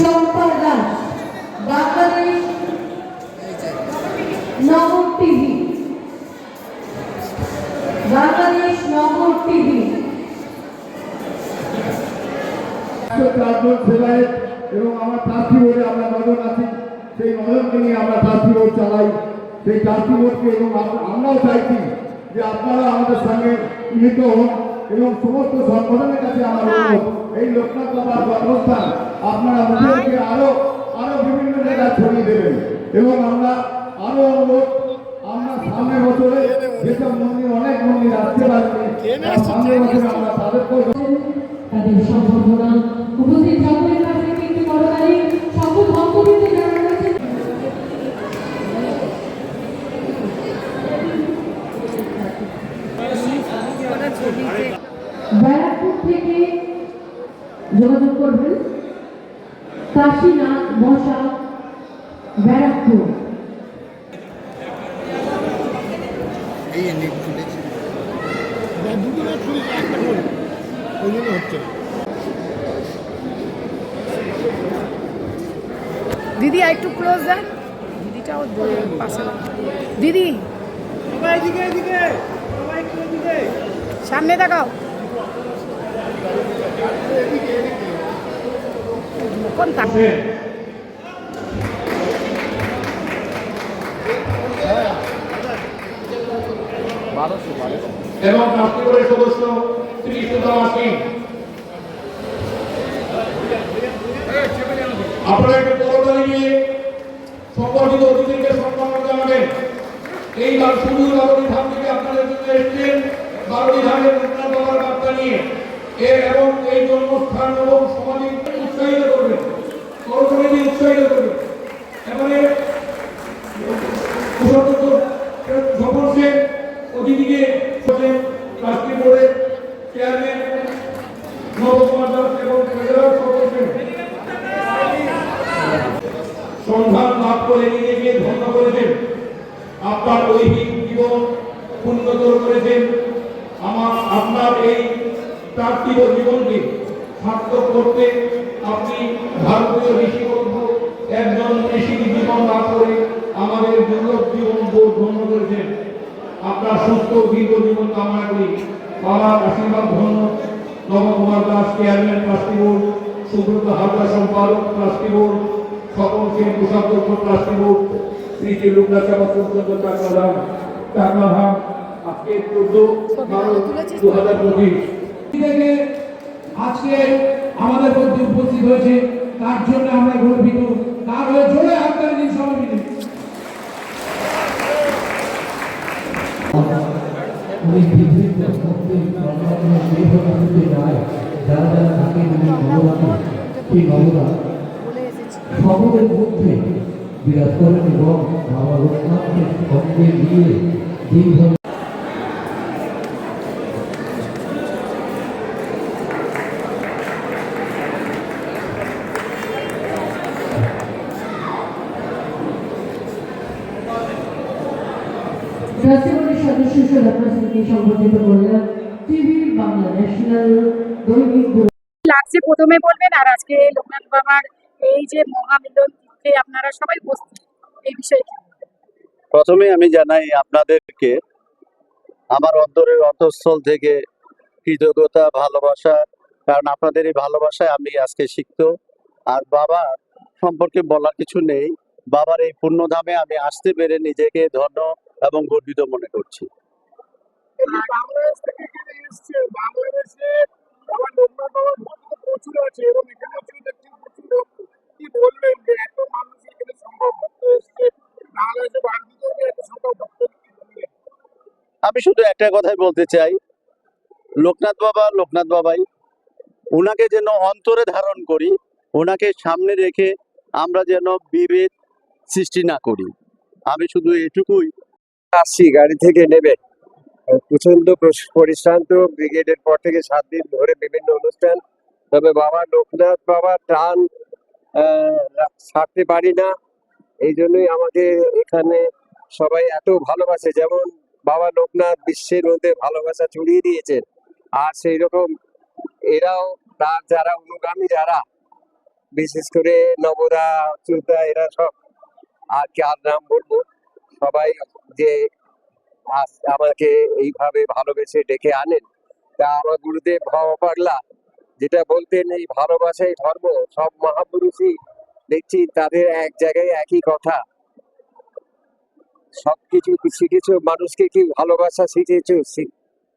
চম্পা দাস, বাংলাদেশ নগর TV, Bangladesh নগর TV. এবং আমার trustee বোর্ডে আমরা নজন আছি, সেই নজনকে নিয়ে আমরা ট্রাস্টি বোর্ড চালাই। সেই ট্রাস্টি বোর্ডকে এবং আমরাও চাইছি যে আপনারা আমাদের সঙ্গে মিলিত হন এবং সমস্ত সংগঠনের কাছে আমার অনুরোধ, এই লোকনাথ বাবার জন্মস্থান আপনারা মুখে আরো বিভিন্ন জায়গায় ছড়িয়ে দেবেন। এবং আমরা আরো অনুরোধ, আমরা সামনের বছরে যেসব মন্দির, অনেক মন্দির আসতে পারবে, সামনের বছরে আমরা তাদেরকেও তাদের সম্বর্ধনা উপস্থিত সকলের কাছে একটি করতালি সকল ভক্তবৃন্দ জানানো হয়েছে। ব্যারাকপুর থেকে যোগাযোগ করবেন কাশীনাথ বসা, ব্যারাকপুর। দিদি একটু ক্লোজ দেন, দিদিটাও পাশে। দিদি সামনে দেখাও। কোন থাকে এবং ট্রাস্টি বোর্ডের সদস্য শ্রী সুদামা সিং, আপনারা একটু করতালি দিয়ে সম্পর্কিত অতিথিকে সম্মান জানাবেন। এই শুধু বারোটি ধাম থেকে আপনাদের জন্য এসেছেন, বারোটি ধামের লোকনাথ বাবার বার্তা নিয়ে এবং এই জন্মস্থান এবং সমাজে উৎসাহিত করবেন, করতালি দিয়ে উৎসাহিত করবেন। এবারে স্বপন সেন অতিথিকে ট্রাস্টি বোর্ডের চেয়ারম্যান নবকুমার দাস এবং ট্রেজারার স্বপন সেন সন্ধান লাভ করে নিজেকে ধন্য করেছেন, আপনার ঐহিক জীবন উন্নত করেছেন। আপনার এই পার্থিব জীবনকে সার্থক করতে আপনি ভারতীয় ঋষিবদ্ধ একজন ঋষি জীবন লাভ করে আমাদের দুর্লভ জীবন ধন্য করেছেন। আপনার সুস্থ দীর্ঘ জীবন কামনা করি। বাবার আশীর্বাদ ধন্য। Nabakumar Das chairman trustee board, Subrata Haldar সম্পাদক ট্রাস্টি বোর্ড, স্বপন সেন কোষাধ্যক্ষ ট্রাস্টি বোর্ড, শ্রী শ্রী লোকনাথ বাবা পর্যন্ত টাকলাধাম আজকে 14/12/2025 থেকে আজকে আমাদের মধ্যে উপস্থিত হয়েছে, তার জন্য আমরা গর্বিত। তার হয়ে জোরে হাততালি দিন সবাই মিলে। সকলের মধ্যে বিরাজ করেন এবং বাবা লোকনাথকে সঙ্গে নিয়ে যেইভাবে রাষ্ট্রপতির সদস্য সদস্যকে সম্বোধিত করলেন টিভি বাংলা ন্যাশনাল দৈনিক। লাগছে প্রথমে বলবেন, আর আজকে লোকনাথ বাবার এই যে মহামিলন আপনারা সবাই উপস্থিত, এই বিষয়ে প্রথমে আমি জানাই আপনাদেরকে আমার অন্তরের অন্তঃস্থল থেকে কৃতজ্ঞতা, ভালোবাসা। কারণ আপনাদের এই ভালোবাসায় আমি আজকে শিখত। আর বাবা সম্পর্কে বলার কিছু নেই। বাবার এই পুণ্যধামে আমি আসতে পেরে নিজেকে ধন্য এবং গর্বিত মনে করছি। আমি শুধু একটা কথাই বলতে চাই, লোকনাথ বাবাই, ওনাকে যেন অন্তরে ধারণ করি, ওনাকে সামনে রেখে আমরা যেন বিভেদ সৃষ্টি না করি। আমি শুধু এটুকুই। আসছি গাড়ি থেকে নেবে, প্রচন্ড পরিশ্রান্ত, ব্রিগেডের পর থেকে 7 দিন ধরে বিভিন্ন অনুষ্ঠান। তবে বাবা লোকনাথ বাবার টান ছাড়তে পারি না। এই জন্যই আমাদের এখানে সবাই এত ভালোবাসে। যেমন বাবা লোকনাথ বিশ্বের মধ্যে ভালোবাসা ছড়িয়ে দিয়েছেন, আর সেই রকম এরাও তার যারা অনুগামী, যারা বিশেষ করে নবদা, চুদা, এরা সব, আর কার নাম বলবো, সবাই যে আমাকে এইভাবে ভালোবেসে ডেকে আনেন। তা আমার গুরুদেব ভব পাগলা যেটা বলতেন, এই ভালোবাসাই ধর্ম। সব মহাপুরুষই দেখছি তাদের এক জায়গায় একই কথা, সবকিছু শিখেছো মানুষকে, কি ভালোবাসা শিখেছো,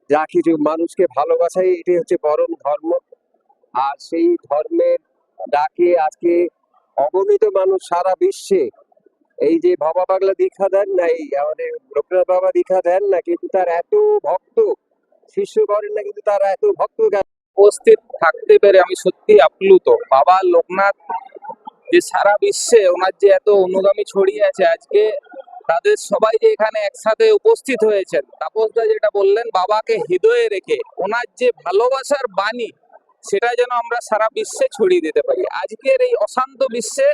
যা কিছু মানুষকে ভালোবাসাই এটি হচ্ছে পরম ধর্ম। আর সেই ধর্মের ডাকে আজকে অগণিত মানুষ সারা বিশ্বে এই যে বাবা পাগলা দীক্ষা দেন না, এই আমাদের লোকনাথ বাবা দীক্ষা দেন না, কিন্তু তার এত ভক্ত শিষ্য করেন না, কিন্তু তার এত ভক্ত উপস্থিত থাকতে পেরে আমি সত্যি আপ্লুত। বাবা লোকনাথ যে সারা বিশ্বে ওনার যে এত অনুগামী ছড়িয়ে আছে, আজকে তাদের সবাই যে এখানে একসাথে উপস্থিত হয়েছেন, তাপসদা যেটা বললেন, বাবাকে হৃদয়ে রেখে ওনার যে ভালোবাসার বাণী, সেটা যেন আমরা সারা বিশ্বে ছড়িয়ে দিতে পারি। আজকের এই অশান্ত বিশ্বে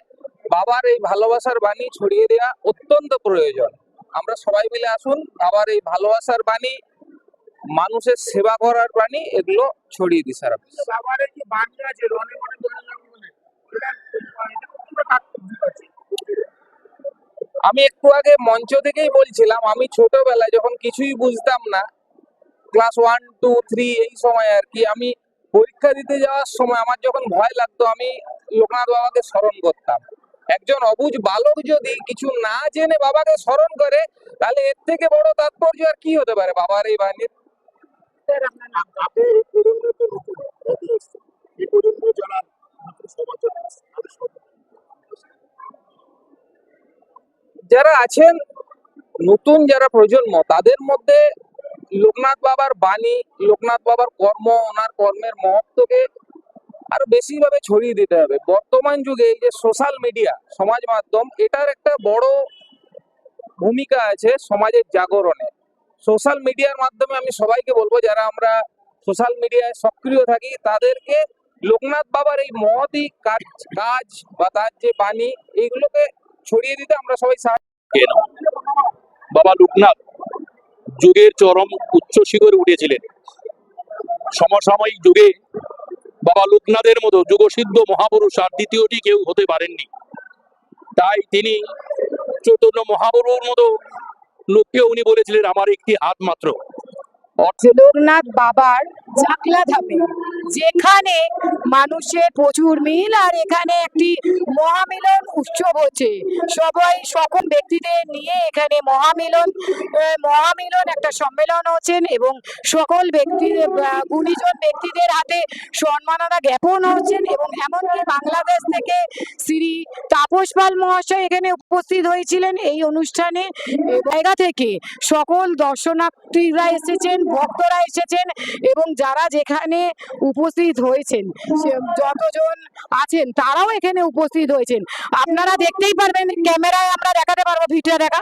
বাবার এই ভালোবাসার বাণী ছড়িয়ে দেওয়া অত্যন্ত প্রয়োজন। আমরা সবাই মিলে আসুন, বাবার এই ভালোবাসার বাণী, মানুষের সেবা করার বাণী, এগুলো ছড়িয়ে দিই সারা বিশ্বে। আমি একটু আগে মঞ্চ থেকেই বলছিলাম, আমি ছোটবেলায় যখন কিছুই বুঝতাম না, ক্লাস 1, 2, 3 এই সময় আর কি, আমি পরীক্ষা দিতে যাওয়ার সময় আমার যখন ভয় লাগতো, আমি লোকনাথ বাবাকে স্মরণ করতাম। একজন অবুঝ বালক যদি কিছু না জেনে বাবাকে স্মরণ করে, তাহলে এর থেকে বড় তাৎপর্য আর কি হতে পারে বাবার এই বাণীর। যারা আছেন নতুন, যারা প্রজন্ম, তাদের মধ্যে লোকনাথ বাবার বাণী, লোকনাথ বাবার কর্ম, ওনার কর্মের মহত্বকে আরো বেশি ভাবে ছড়িয়ে দিতে হবে। বর্তমান যুগে এই যে সোশ্যাল মিডিয়া, সমাজ মাধ্যম, এটার একটা বড় ভূমিকা আছে সমাজের জাগরণে। সোশ্যাল মিডিয়ার মাধ্যমে আমি সবাইকে বলবো, যারা আমরা সোশ্যাল মিডিয়ায় সক্রিয় থাকি, তাদেরকে লোকনাথ বাবার এই মহতি কাজ বা তার যে বাণী, এইগুলোকে ছড়িয়ে দিতে আমরা সবাই সাহায্য। বাবা লোকনাথ যুগের চরম উচ্চ শিখরে উঠেছিলেন। সমসাময়িক যুগে বাবা লোকনাথের মতো যুগসিদ্ধ মহাপুরুষ আর দ্বিতীয়টি কেউ হতে পারেননি। তাই তিনি চৈতন্য মহাপ্রভুর মতো লোককে উনি বলেছিলেন, আমার একটি হাত মাত্র। লোকনাথ বাবার চাকলা ধামে, যেখানে মানুষের প্রচুর মিল, আর এখানে একটি মহামিলন উৎসব হচ্ছে। সবাই সকল ব্যক্তিদের নিয়ে এখানে মহামিলন একটা সম্মেলন হচ্ছেন, এবং সকল গুণীজন ব্যক্তিদের হাতে সম্মাননা জ্ঞাপন হচ্ছেন। এবং এমনকি বাংলাদেশ থেকে শ্রী তাপস পাল মহাশয় এখানে উপস্থিত হয়েছিলেন এই অনুষ্ঠানে। জায়গা থেকে সকল দর্শনার্থীরা এসেছেন, ভক্তরা এসেছেন, এবং যারা যেখানে উপস্থিত হয়েছেন, যতজন আছেন তারাও এখানে উপস্থিত হয়েছেন। আপনারা দেখতেই পারবেন, ক্যামেরায় আমরা দেখাতে পারবো, ভিডিও দেখা,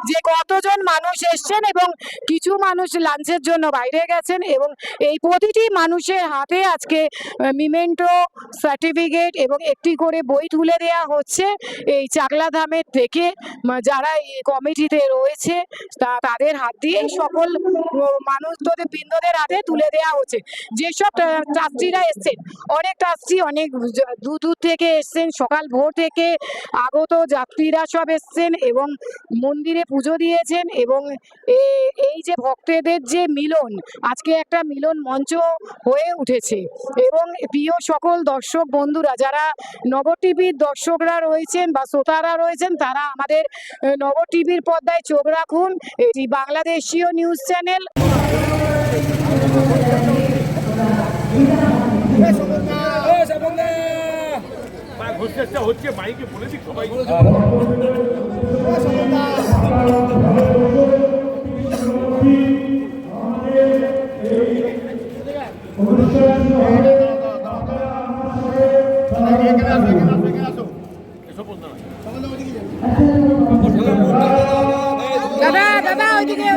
যে কতজন মানুষ এসছেন, এবং কিছু মানুষ লাঞ্চের জন্য বাইরে গেছেন। এবং এই প্রতিটি মানুষের হাতে আজকে মিমেন্টো, সার্টিফিকেট এবং একটি করে বই তুলে দেওয়া হচ্ছে এই চাকলা ধামের থেকে। যারা এই কমিটিতে রয়েছে তাদের হাত দিয়ে সকল মানুষদের বৃন্দদের হাতে তুলে দেওয়া হচ্ছে। যেসব ট্রাস্টিরা এসছেন, অনেক ট্রাস্টি অনেক দূর থেকে এসছেন, সকাল ভোর থেকে আগত যাত্রীরা সব এসছেন এবং মন্দিরে পুজো দিয়েছেন। এবং এই যে ভক্তদের যে মিলন, আজকে একটা মিলন মঞ্চ হয়ে উঠেছে। এবং প্রিয় সকল দর্শক বন্ধুরা, যারা নব টিভির দর্শকরা রয়েছেন বা শ্রোতারা রয়েছেন, তারা আমাদের নব টিভির পর্দায় চোখ রাখুন। এটি বাংলাদেশীয় নিউজ চ্যানেল। হচ্ছে মাইকে বলে দিক সবাই। দাদা ওইদিকে